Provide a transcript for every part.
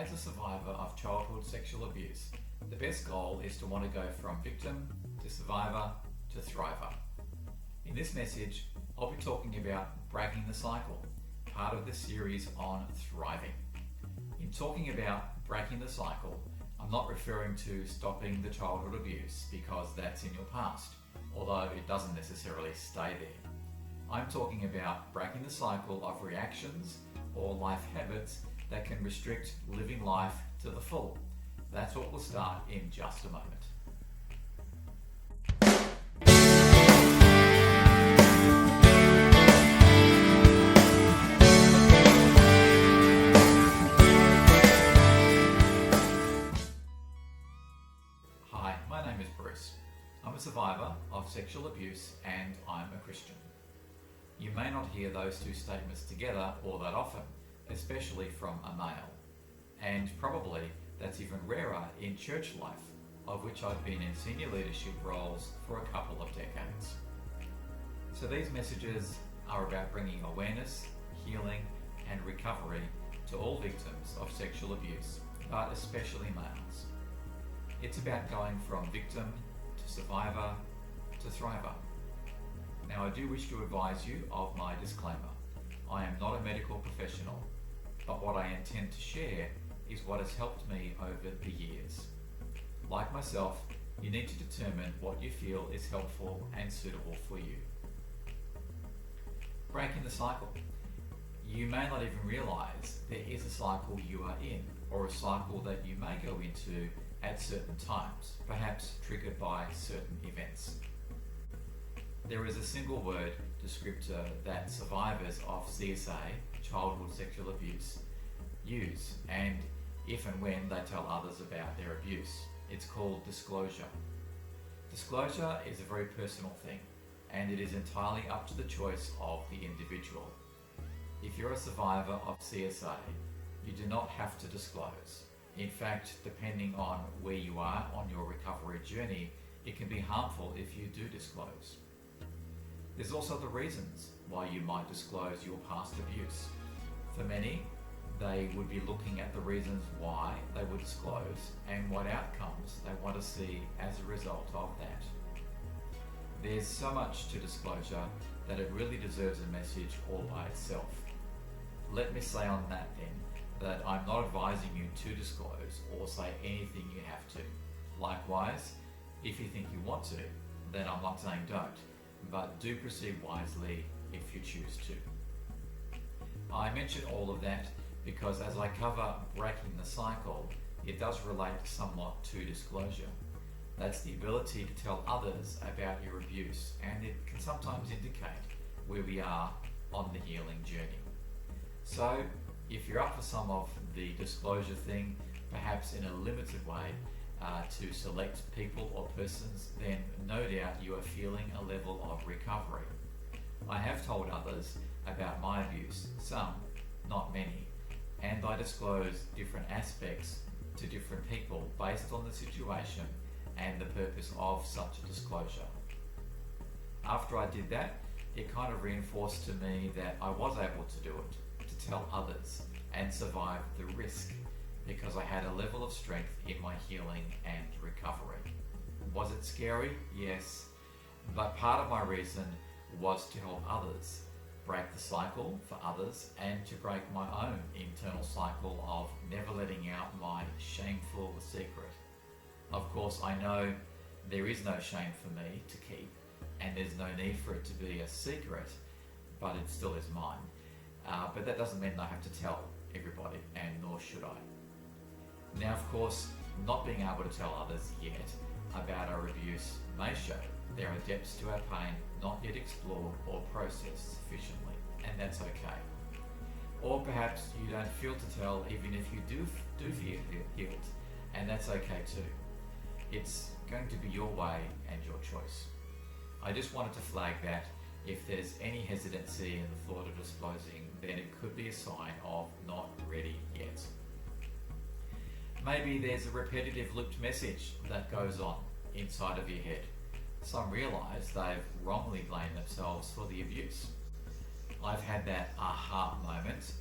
As a survivor of childhood sexual abuse, the best goal is to want to go from victim to survivor to thriver. In this message, I'll be talking about breaking the cycle, part of the series on thriving. In talking about breaking the cycle, I'm not referring to stopping the childhood abuse because that's in your past, although it doesn't necessarily stay there. I'm talking about breaking the cycle of reactions or life habits that can restrict living life to the full. That's what we'll start in just a moment. Hi, my name is Bruce. I'm a survivor of sexual abuse and I'm a Christian. You may not hear those two statements together all that often, especially from a male. And probably that's even rarer in church life, of which I've been in senior leadership roles for a couple of decades. So these messages are about bringing awareness, healing, and recovery to all victims of sexual abuse, but especially males. It's about going from victim to survivor to thriver. Now, I do wish to advise you of my disclaimer. I am not a medical professional, but what I intend to share is what has helped me over the years. Like myself, you need to determine what you feel is helpful and suitable for you. Breaking the cycle. You may not even realise there is a cycle you are in, or a cycle that you may go into at certain times, perhaps triggered by certain events. There is a single word descriptor that survivors of CSA, childhood sexual abuse, use, and if and when they tell others about their abuse. It's called disclosure. Disclosure is a very personal thing, and it is entirely up to the choice of the individual. If you're a survivor of CSA, you do not have to disclose. In fact, depending on where you are on your recovery journey, it can be harmful if you do disclose. There's also the reasons why you might disclose your past abuse. For many, they would be looking at the reasons why they would disclose and what outcomes they want to see as a result of that. There's so much to disclosure that it really deserves a message all by itself. Let me say on that then, that I'm not advising you to disclose or say anything you have to. Likewise, if you think you want to, then I'm not saying don't, but do proceed wisely if you choose to. I mention all of that because as I cover breaking the cycle, it does relate somewhat to disclosure. That's the ability to tell others about your abuse, and it can sometimes indicate where we are on the healing journey. So, if you're up for some of the disclosure thing, perhaps in a limited way, to select people or persons, then no doubt you are feeling a level of recovery. I have told others about my abuse, some, not many, and I disclose different aspects to different people based on the situation and the purpose of such a disclosure. After I did that, it kind of reinforced to me that I was able to do it, to tell others and survive the risk, because I had a level of strength in my healing and recovery. Was it scary? Yes. But part of my reason was to help others, break the cycle for others, and to break my own internal cycle of never letting out my shameful secret. Of course, I know there is no shame for me to keep, and there's no need for it to be a secret, but it still is mine. But that doesn't mean I have to tell everybody, and nor should I. Now, of course, not being able to tell others yet about our abuse may show there are depths to our pain not yet explored or processed sufficiently, and that's okay. Or perhaps you don't feel to tell even if you do feel guilt, and that's okay too. It's going to be your way and your choice. I just wanted to flag that if there's any hesitancy in the thought of disclosing, then it could be a sign of not ready yet. Maybe there's a repetitive looped message that goes on inside of your head. Some realise they've wrongly blamed themselves for the abuse. I've had that aha moment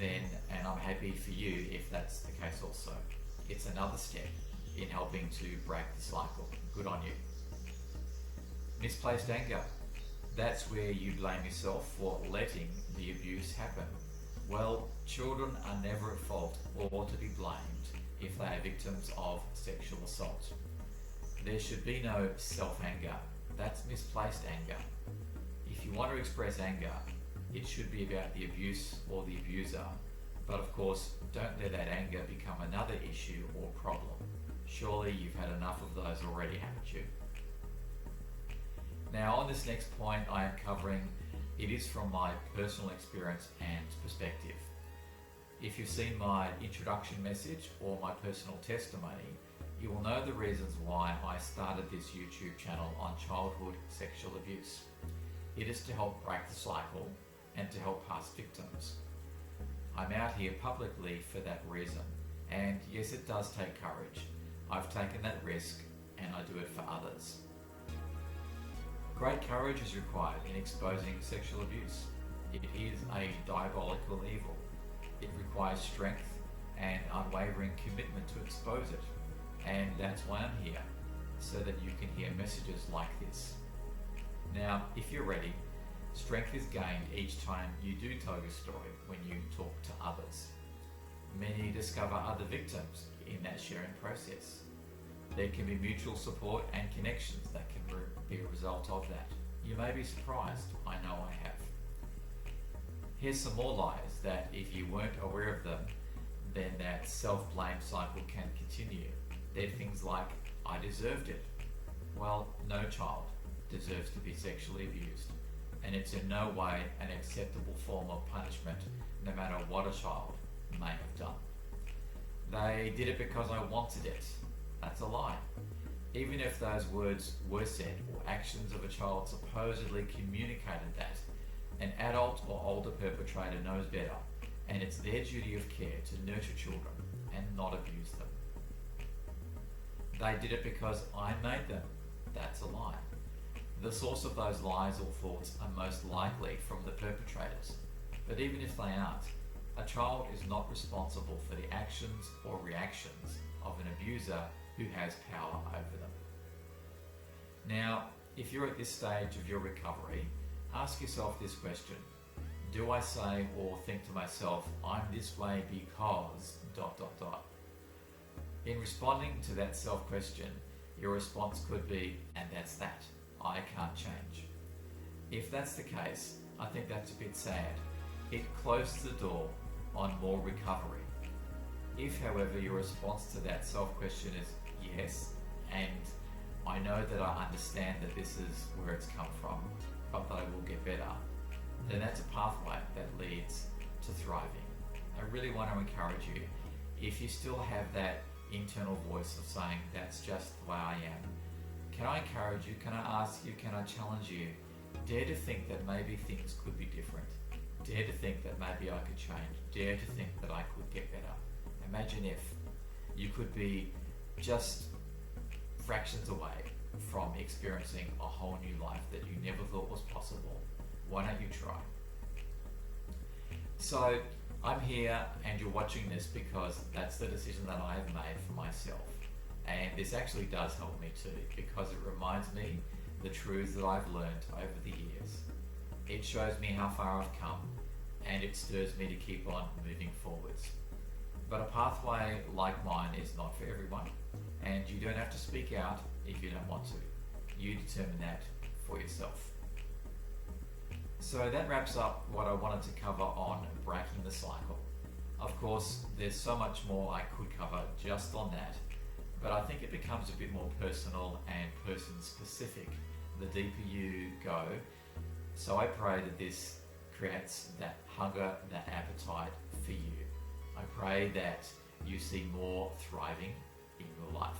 then, and I'm happy for you if that's the case also. It's another step in helping to break the cycle. Good on you. Misplaced anger. That's where you blame yourself for letting the abuse happen. Well, children are never at fault or to be blamed if they are victims of sexual assault. There should be no self-anger. That's misplaced anger. If you want to express anger, it should be about the abuse or the abuser. But of course, don't let that anger become another issue or problem. Surely you've had enough of those already, haven't you? Now, on this next point I am covering, it is from my personal experience and perspective. If you've seen my introduction message or my personal testimony, you will know the reasons why I started this YouTube channel on childhood sexual abuse. It is to help break the cycle and to help past victims. I'm out here publicly for that reason, and yes, it does take courage. I've taken that risk and I do it for others. Great courage is required in exposing sexual abuse. It is a diabolical evil. It requires strength and unwavering commitment to expose it. And that's why I'm here, so that you can hear messages like this. Now, if you're ready, strength is gained each time you do tell your story when you talk to others. Many discover other victims in that sharing process. There can be mutual support and connections that can be a result of that. You may be surprised, I know I have. Here's some more lies that if you weren't aware of them, then that self-blame cycle can continue. They're things like, I deserved it. Well, no child deserves to be sexually abused, and it's in no way an acceptable form of punishment, no matter what a child may have done. They did it because I wanted it. That's a lie. Even if those words were said or actions of a child supposedly communicated that, an adult or older perpetrator knows better, and it's their duty of care to nurture children and not abuse them. They did it because I made them. That's a lie. The source of those lies or thoughts are most likely from the perpetrators. But even if they aren't, a child is not responsible for the actions or reactions of an abuser who has power over them. Now, if you're at this stage of your recovery, ask yourself this question. Do I say or think to myself, I'm this way because ... In responding to that self-question, your response could be, and that's that. I can't change. If that's the case, I think that's a bit sad. It closes the door on more recovery. If, however, your response to that self-question is yes, and I know that I understand that this is where it's come from, but that I will get better, then that's a pathway that leads to thriving. I really want to encourage you, if you still have that internal voice of saying, that's just the way I am, can I encourage you, can I ask you, can I challenge you, dare to think that maybe things could be different. Dare to think that maybe I could change. Dare to think that I could get better. Imagine if you could be just fractions away from experiencing a whole new life that you never thought was possible. Why don't you try? So I'm here and you're watching this because that's the decision that I have made for myself. And this actually does help me too, because it reminds me the truths that I've learned over the years. It shows me how far I've come, and it stirs me to keep on moving forwards. But a pathway like mine is not for everyone, and you don't have to speak out if you don't want to. You determine that for yourself. So that wraps up what I wanted to cover on breaking the cycle. Of course, there's so much more I could cover just on that, but I think it becomes a bit more personal and person-specific the deeper you go. So I pray that this creates that hunger, that appetite for you. I pray that you see more thriving in your life.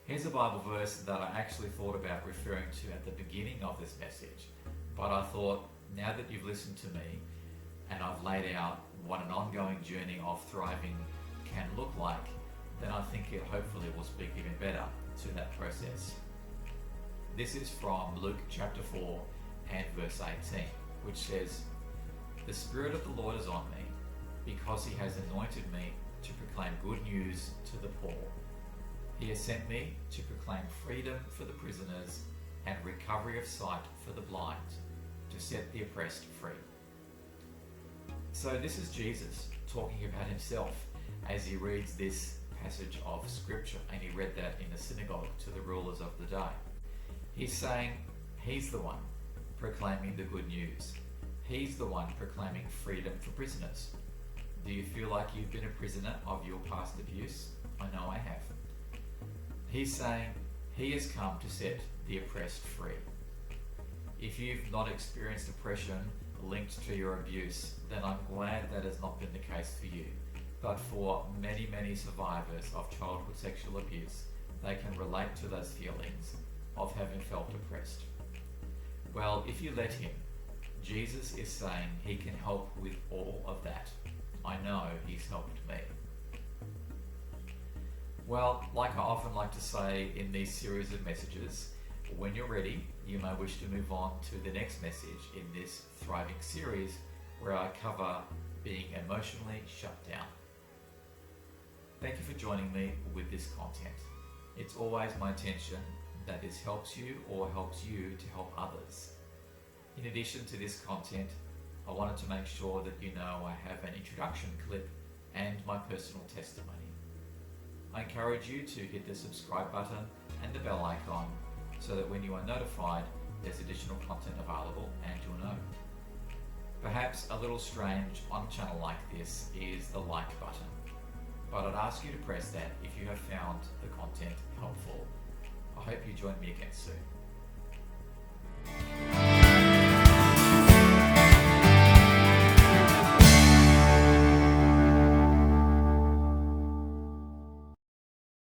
Here's a Bible verse that I actually thought about referring to at the beginning of this message, but I thought, now that you've listened to me and I've laid out what an ongoing journey of thriving can look like, then I think it hopefully will speak even better to that process. This is from Luke chapter 4 and verse 18, which says, The Spirit of the Lord is on me, because he has anointed me to proclaim good news to the poor. He has sent me to proclaim freedom for the prisoners and recovery of sight for the blind, to set the oppressed free. So this is Jesus talking about himself as he reads this passage of scripture, and he read that in the synagogue to the rulers of the day. He's saying he's the one proclaiming the good news. He's the one proclaiming freedom for prisoners. Do you feel like you've been a prisoner of your past abuse? I know I have. He's saying he has come to set the oppressed free. If you've not experienced oppression linked to your abuse, then I'm glad that has not been the case for you. But for many, many survivors of childhood sexual abuse, they can relate to those feelings of having felt oppressed. Well, if you let him, Jesus is saying he can help with all of that. I know he's helped me. Well, like I often like to say in these series of messages, when you're ready, you may wish to move on to the next message in this thriving series where I cover being emotionally shut down. Thank you for joining me with this content. It's always my intention that this helps you or helps you to help others. In addition to this content, I wanted to make sure that you know I have an introduction clip and my personal testimony. I encourage you to hit the subscribe button and the bell icon so that when you are notified, there's additional content available and you'll know. Perhaps a little strange on a channel like this is the like button, but I'd ask you to press that if you have found the content helpful. I hope you join me again soon.